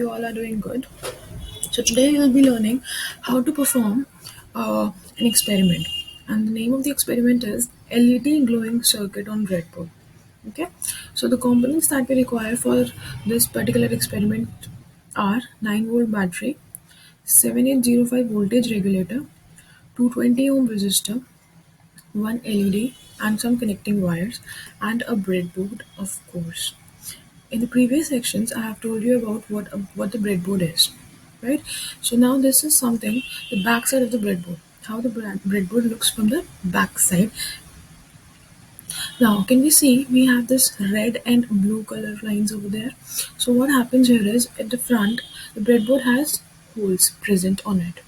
You all are doing good. So today we'll be learning how to perform an experiment, and the name of the experiment is LED glowing circuit on breadboard. Okay, so the components that we require for this particular experiment are 9-volt battery, 7805 voltage regulator, 220 ohm resistor, one LED, and some connecting wires, and a breadboard, of course. In the previous sections, I have told you about what the breadboard is, right? So now this is something, the back side of the breadboard, how the breadboard looks from the back side. Now, can we see we have this red and blue color lines over there? So what happens here is at the front, the breadboard has holes present on it,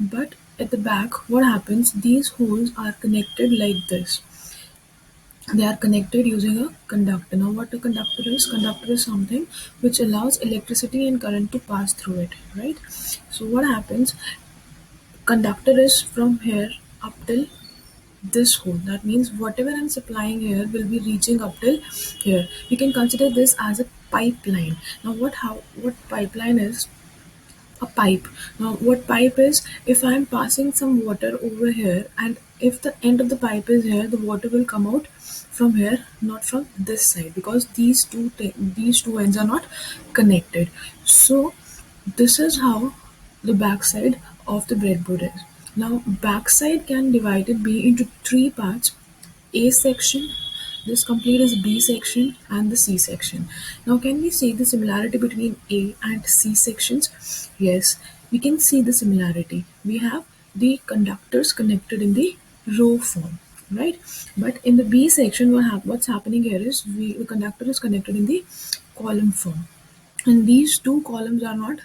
but at the back, what happens? These holes are connected like this. They are connected using a conductor. Now, what a conductor is? Conductor is something which allows electricity and current to pass through it, right? So, what happens? Conductor is from here up till this hole. That means whatever I'm supplying here will be reaching up till here. We can consider this as a pipeline. Now, what pipeline is? A pipe. Now, what pipe is? If I'm passing some water over here, and if the end of the pipe is here, the water will come out from here, not from this side, because these two ends are not connected. So, this is how the backside of the breadboard is. Now, backside can divided be into three parts: A section, this complete is B section, and the C section. Now, can we see the similarity between A and C sections? Yes, we can see the similarity. We have the conductors connected in the row form, right? But in the B section, what's happening here is the conductor is connected in the column form, and these two columns are not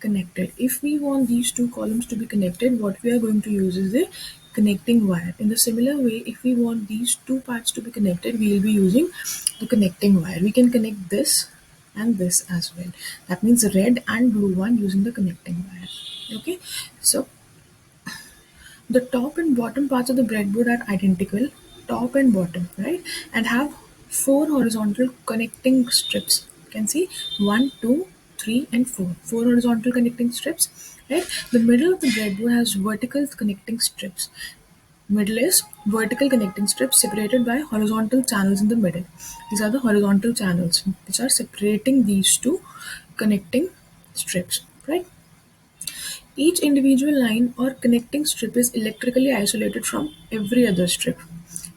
connected. If we want these two columns to be connected, what we are going to use is a connecting wire. In the similar way, if we want these two parts to be connected, we will be using the connecting wire. We can connect this and this as well. That means red and blue one using the connecting wire. Okay, so the top and bottom parts of the breadboard are identical, top and bottom, right? And have four horizontal connecting strips. You can see one, two, three, and four. Four horizontal connecting strips, right? The middle of the breadboard has vertical connecting strips. Middle is vertical connecting strips separated by horizontal channels in the middle. These are the horizontal channels which are separating these two connecting strips, right? Each individual line or connecting strip is electrically isolated from every other strip.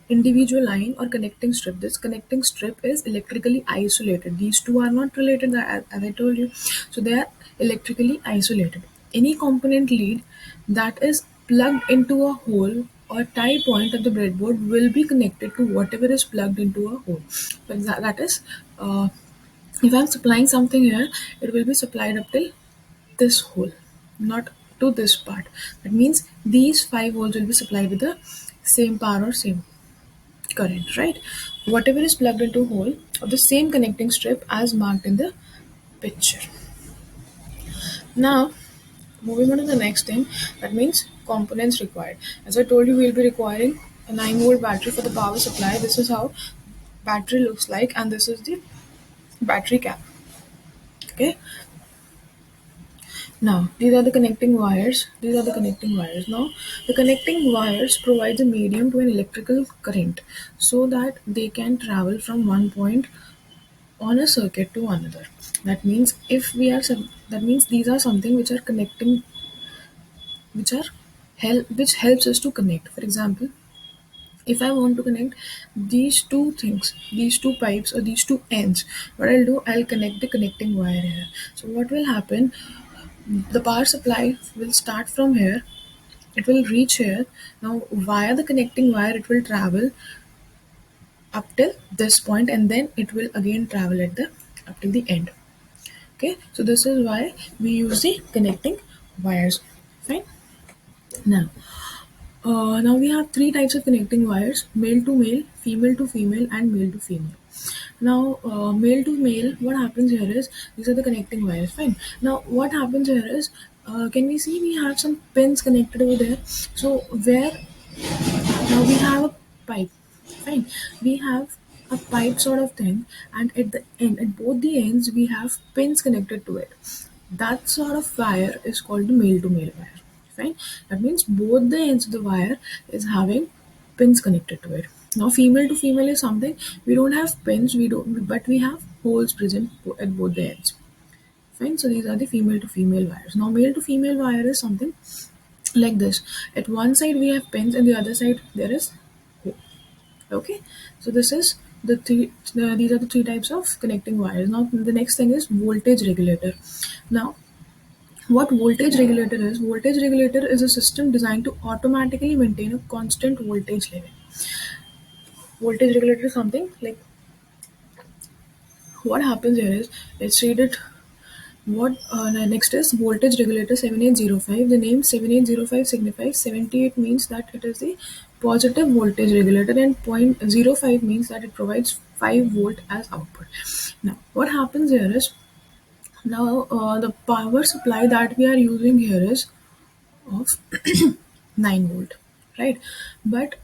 Individual line or connecting strip. This connecting strip is electrically isolated. These two are not related, as I told you. So they are electrically isolated. Any component lead that is plugged into a hole or tie point of the breadboard will be connected to whatever is plugged into a hole. That is, if I'm supplying something here, it will be supplied up till this hole, not to this part. That means these five holes will be supplied with the same power or same current, right? Whatever is plugged into a hole of the same connecting strip as marked in the picture. Now, moving on to the next thing, that means components required. As I told you, we'll be requiring a 9-volt battery for the power supply. This is how battery looks like, and this is the battery cap. Okay, now, these are the connecting wires. These are the connecting wires. Now, the connecting wires provides a medium to an electrical current so that they can travel from one point on a circuit to another. That means that means these are something which are connecting, which are which helps us to connect. For example, if I want to connect these two things, these two pipes or these two ends, what I'll do, I'll connect the connecting wire here. So what will happen? The power supply will start from here, it will reach here. Now, via the connecting wire, it will travel up till this point, and then it will again travel at the up till the end. Okay, so this is why we use the connecting wires. Fine. Now, now we have three types of connecting wires: male to male, female to female, and male to female. Now, male to male, what happens here is these are the connecting wires. Fine. Now, what happens here is, can we see we have some pins connected over there? So, where now we have a pipe. Fine. We have a pipe sort of thing, and at the end, at both the ends, we have pins connected to it. That sort of wire is called the male to male wire. Fine. That means both the ends of the wire is having pins connected to it. Now female to female is something we don't have pins, we don't, but we have holes present at both the ends. Fine. So these are the female to female wires. Now male to female wire is something like this. At one side we have pins, and the other side there is hole. Okay. So this is these are the three types of connecting wires. Now the next thing is voltage regulator. Now what voltage regulator is? Voltage regulator is a system designed to automatically maintain a constant voltage level. Voltage regulator is something like, what happens here is, let's read it. What next is voltage regulator 7805. The name 7805 signifies 78 means that it is the positive voltage regulator, and point zero 0.05 means that it provides 5 volt as output. Now what happens here is, now the power supply that we are using here is of 9 volt, right? But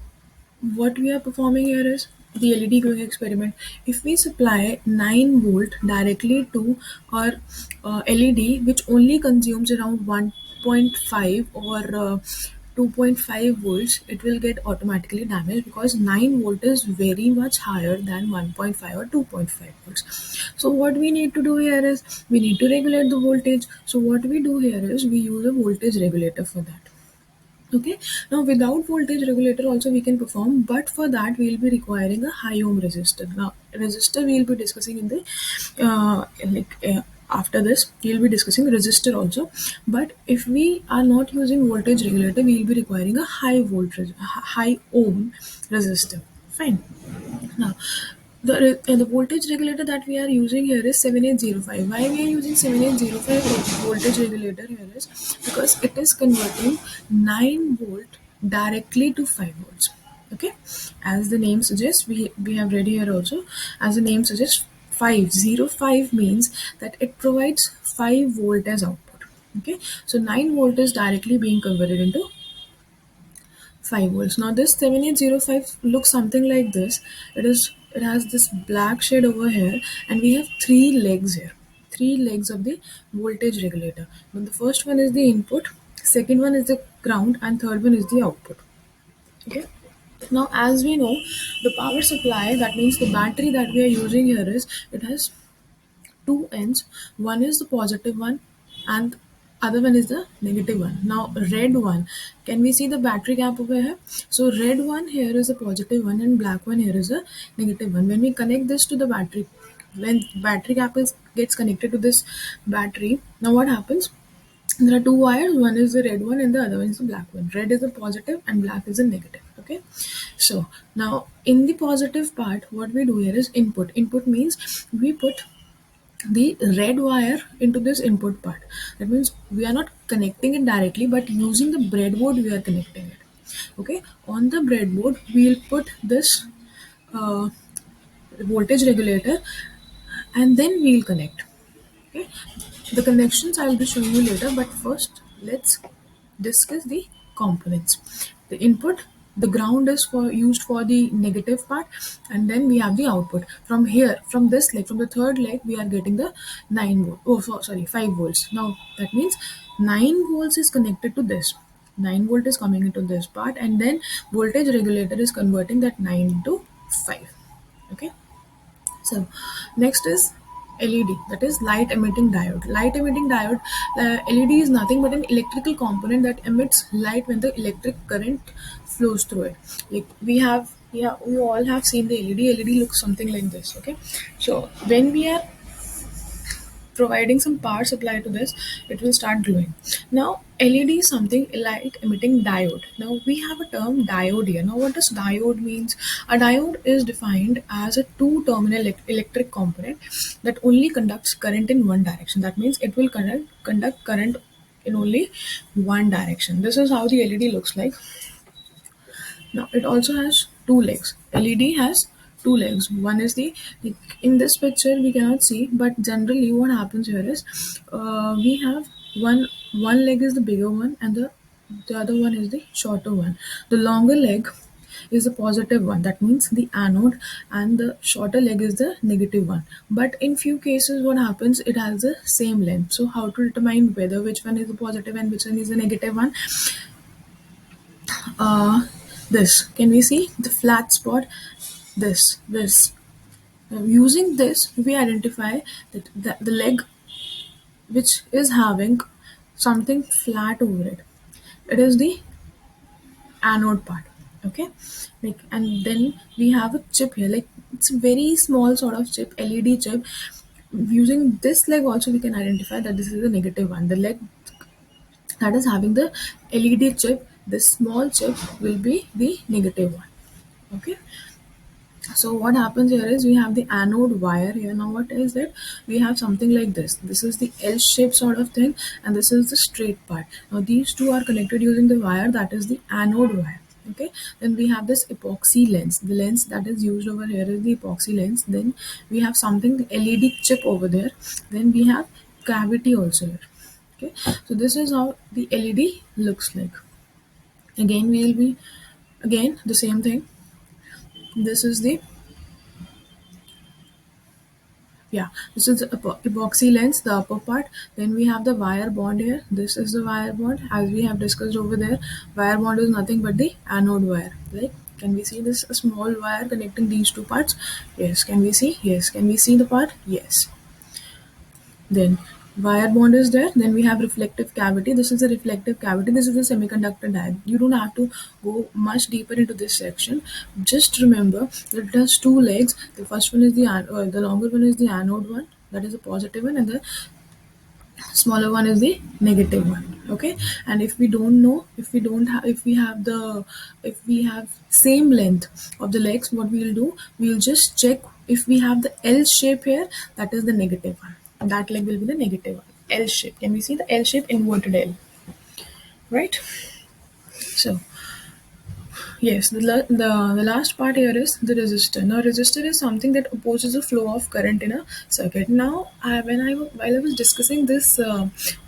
what we are performing here is the LED glowing experiment. If we supply 9 volt directly to our LED, which only consumes around 1.5 or 2.5 volts, it will get automatically damaged, because 9 volt is very much higher than 1.5 or 2.5 volts. So what we need to do here is, we need to regulate the voltage. So what we do here is, we use a voltage regulator for that. Okay. Now without voltage regulator also we can perform, but for that we will be requiring a high ohm resistor. Now resistor we will be discussing in the after this we will be discussing resistor also. But if we are not using voltage regulator, we will be requiring a high ohm resistor. Fine. Now, the voltage regulator that we are using here is 7805. Why we are using 7805 voltage regulator here is because it is converting 9 volt directly to 5 volts. Okay, as the name suggests, we have read here also. As the name suggests, 505 means that it provides 5 volt as output. Okay, so 9 volt is directly being converted into 5 volts. Now this 7805 looks something like this. It has this black shade over here, and we have three legs here. Three legs of the voltage regulator. Now the first one is the input, second one is the ground, and third one is the output. Okay. Now as we know, the power supply, that means the battery that we are using here, is it has two ends. One is the positive one, and other one is the negative one. Now red one, can we see the battery gap over here? So red one here is a positive one, and black one here is a negative one. When we connect this to the battery, when battery gap is gets connected to this battery, now what happens? There are two wires, one is the red one and the other one is the black one. Red is the positive and black is the negative. Okay, so now in the positive part, what we do here is input. Input means we put the red wire into this input part. That means we are not connecting it directly, but using the breadboard we are connecting it. Okay, on the breadboard we'll put this uh, voltage regulator, and then we'll connect. Okay, the connections I'll be showing you later, but first let's discuss the components. The input, the ground is for used for the negative part, and then we have the output. From here, from this leg, from the third leg, we are getting the 9 volt. Oh, sorry, 5 volts. Now that means 9 volts is connected to this. 9 volt is coming into this part, and then voltage regulator is converting that 9 into 5. Okay. So next is LED, that is light emitting diode. Light emitting diode, LED is nothing but an electrical component that emits light when the electric current flows through it. Like we have, yeah, we all have seen the LED. LED looks something like this. Okay, so when we are providing some power supply to this, it will start glowing. Now LED is something light emitting diode. Now we have a term diode here. Now what does diode means? A diode is defined as a two terminal electric component that only conducts current in one direction. That means it will conduct current in only one direction. This is how the LED looks like. Now it also has two legs. LED has two legs. One is the, in this picture we cannot see, but generally what happens here is we have one leg is the bigger one, and the other one is the shorter one. The longer leg is the positive one. That means the anode, and the shorter leg is the negative one. But in few cases, what happens? It has the same length. So how to determine whether which one is the positive and which one is the negative one? Uh, this, can we see the flat spot? This. Using this, we identify that the leg which is having something flat over it. It is the anode part. Okay, like, and then we have a chip here, like it's a very small sort of chip, LED chip. Using this leg also, we can identify that this is the negative one. The leg that is having the LED chip, this small chip will be the negative one. Okay, so what happens here is we have the anode wire here. Now what is it? We have something like this. This is the L shape sort of thing, and this is the straight part. Now these two are connected using the wire, that is the anode wire. Okay, then we have this epoxy lens. The lens that is used over here is the epoxy lens. Then we have something LED chip over there. Then we have cavity also here. Okay, so this is how the LED looks like. Again, we will be again the same thing. This is the, yeah, this is the epoxy lens, the upper part. Then we have the wire bond here. This is the wire bond, as we have discussed over there. Wire bond is nothing but the anode wire. Like, can we see this small wire connecting these two parts? Yes. Can we see? Yes. Can we see the part? Yes. Then wire bond is there. Then we have reflective cavity. This is a reflective cavity. This is a semiconductor diode. You don't have to go much deeper into this section. Just remember that it has two legs. The first one is the longer one is the anode one. That is the positive one, and the smaller one is the negative one. Okay, and if we don't know, if we have same length of the legs, what we'll do, we'll just check if we have the L shape here, that is the negative one. That leg will be the negative one. L shape, can we see the L shape, inverted L, right? So yes, the last part here is the resistor. Now, resistor is something that opposes the flow of current in a circuit. Now, while I was discussing this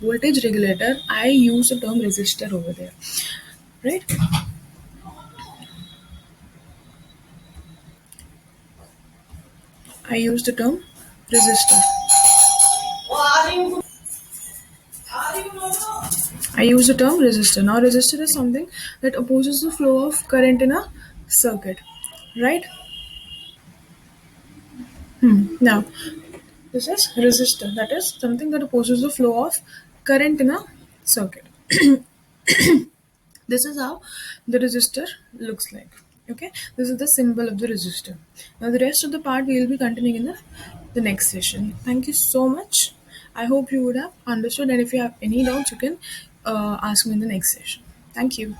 voltage regulator, I used the term resistor over there, right? I used the term resistor. I use the term resistor. Now, resistor is something that opposes the flow of current in a circuit, right? Now, this is resistor. That is something that opposes the flow of current in a circuit. This is how the resistor looks like. Okay, this is the symbol of the resistor. Now the rest of the part we will be continuing in the next session. Thank you so much. I hope you would have understood, and if you have any doubts, you can ask me in the next session. Thank you.